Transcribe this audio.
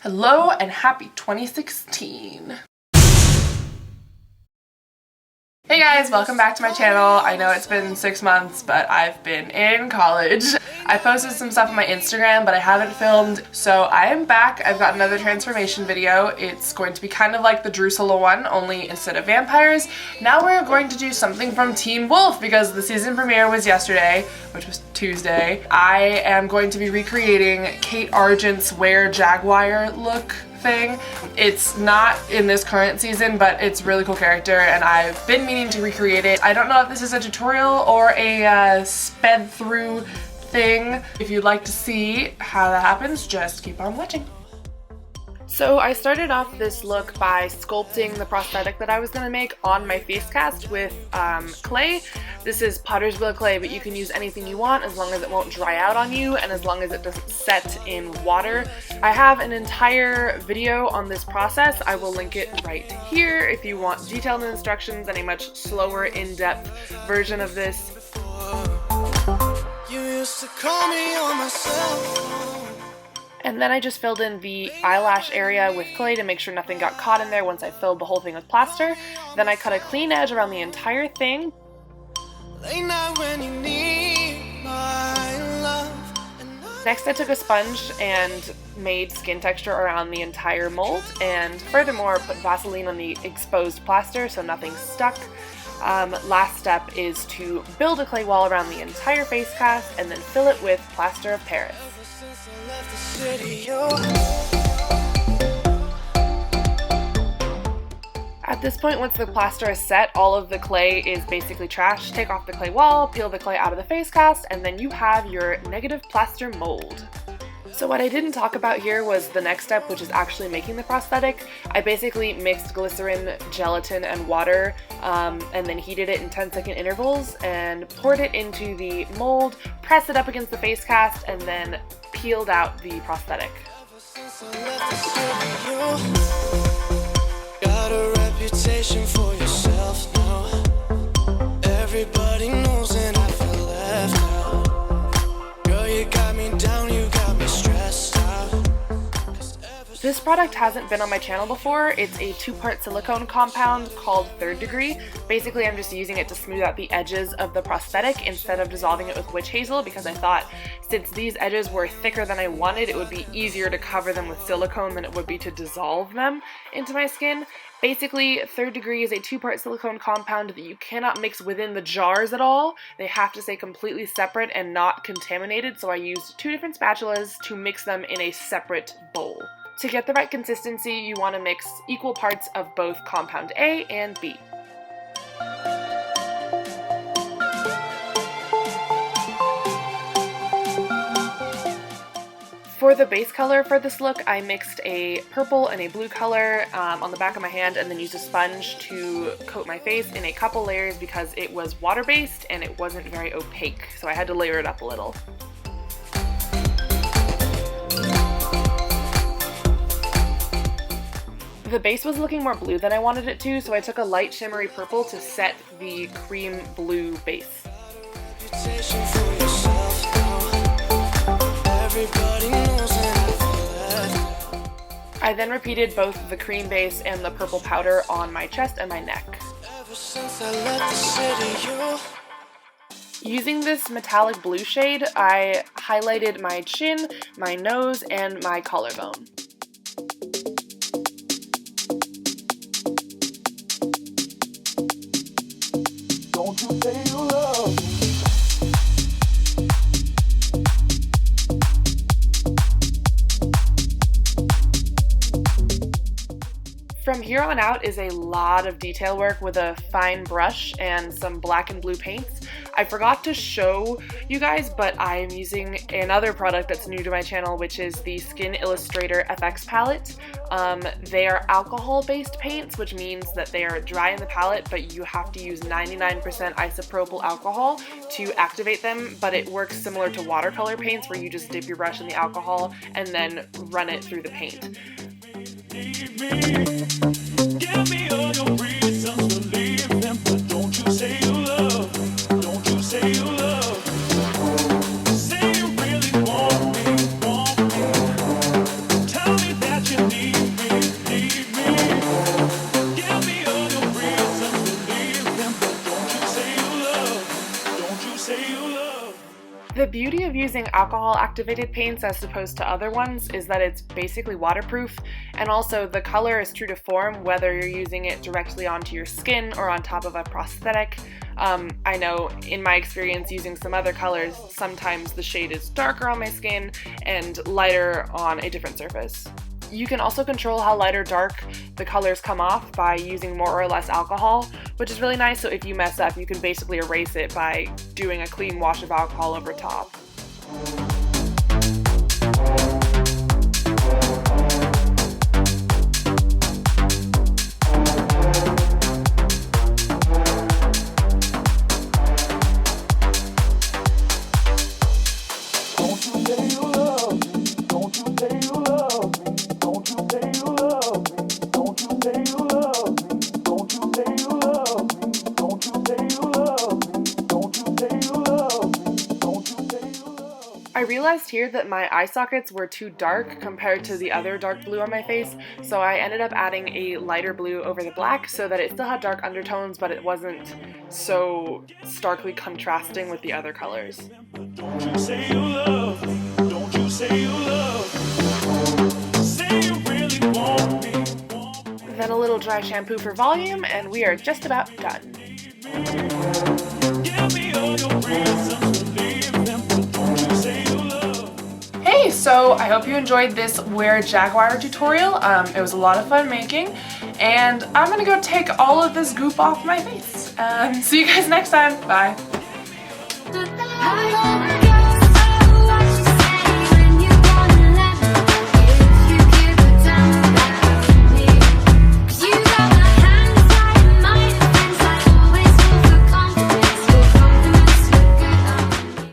Hello and happy 2016. Hey guys, welcome back to my channel. I know it's been 6 months, but I've been in college. I posted some stuff on my Instagram, but I haven't filmed, so I am back. I've got another transformation video. It's going to be kind of like the Drusilla one, only instead of vampires. Now we're going to do something from Teen Wolf because the season premiere was yesterday, which was Tuesday. I am going to be recreating Kate Argent's Werejaguar look thing. It's not in this current season, but it's a really cool character and I've been meaning to recreate it. I don't know if this is a tutorial or a sped through thing. If you'd like to see how that happens, just keep on watching. So I started off this look by sculpting the prosthetic that I was going to make on my face cast with clay. This is Potter's Wheel clay, but you can use anything you want as long as it won't dry out on you and as long as it doesn't set in water. I have an entire video on this process. I will link it right here if you want detailed instructions and a much slower, in-depth version of this. You used to call me on my cell phone. And then I just filled in the eyelash area with clay to make sure nothing got caught in there once I filled the whole thing with plaster. Then I cut a clean edge around the entire thing. Next I took a sponge and made skin texture around the entire mold, and furthermore put Vaseline on the exposed plaster so nothing stuck. Last step is to build a clay wall around the entire face cast and then fill it with plaster of Paris. At this point, once the plaster is set, all of the clay is basically trash. Take off the clay wall, peel the clay out of the face cast, and then you have your negative plaster mold. So what I didn't talk about here was the next step, which is actually making the prosthetic. I basically mixed glycerin, gelatin, and water, and then heated it in 10-second intervals and poured it into the mold, pressed it up against the face cast, and then peeled out the prosthetic. Got a reputation for yourself now. Everybody knows and I feel left out. Girl, you got me down, you got me stressed out. This product hasn't been on my channel before. It's a 2-part silicone compound called 3rd Degree. Basically, I'm just using it to smooth out the edges of the prosthetic instead of dissolving it with witch hazel because I thought since these edges were thicker than I wanted, it would be easier to cover them with silicone than it would be to dissolve them into my skin. Basically, 3rd Degree is a 2-part silicone compound that you cannot mix within the jars at all. They have to stay completely separate and not contaminated, so I used 2 different spatulas to mix them in a separate bowl. To get the right consistency, you want to mix equal parts of both compound A and B. For the base color for this look, I mixed a purple and a blue color on the back of my hand and then used a sponge to coat my face in a couple layers because it was water-based and it wasn't very opaque, so I had to layer it up a little. The base was looking more blue than I wanted it to, so I took a light shimmery purple to set the cream blue base. I then repeated both the cream base and the purple powder on my chest and my neck. Using this metallic blue shade, I highlighted my chin, my nose, and my collarbone. Don't you say you love me. From here on out is a lot of detail work with a fine brush and some black and blue paints. I forgot to show you guys, but I'm using another product that's new to my channel, which is the Skin Illustrator FX palette. They are alcohol-based paints, which means that they are dry in the palette, but you have to use 99% isopropyl alcohol to activate them, but it works similar to watercolor paints where you just dip your brush in the alcohol and then run it through the paint. Give me all your reasons to leave them, but don't you say you love, don't you say you love. Say you really want me, tell me that you The beauty of using alcohol activated paints as opposed to other ones is that it's basically waterproof, and also the color is true to form whether you're using it directly onto your skin or on top of a prosthetic. I know in my experience using some other colors, sometimes the shade is darker on my skin and lighter on a different surface. You can also control how light or dark the colors come off by using more or less alcohol, which is really nice, so if you mess up, you can basically erase it by doing a clean wash of alcohol over top. I realized here that my eye sockets were too dark compared to the other dark blue on my face, so I ended up adding a lighter blue over the black so that it still had dark undertones, but it wasn't so starkly contrasting with the other colors. Don't you say you love me, don't you say you love me, say you really want me. Then a little dry shampoo for volume, and we are just about done. Give me all your reasons to leave them, but don't you say you love. Hey, so I hope you enjoyed this Werejaguar tutorial. It was a lot of fun making, and I'm gonna go take all of this goop off my face. See you guys next time. Bye.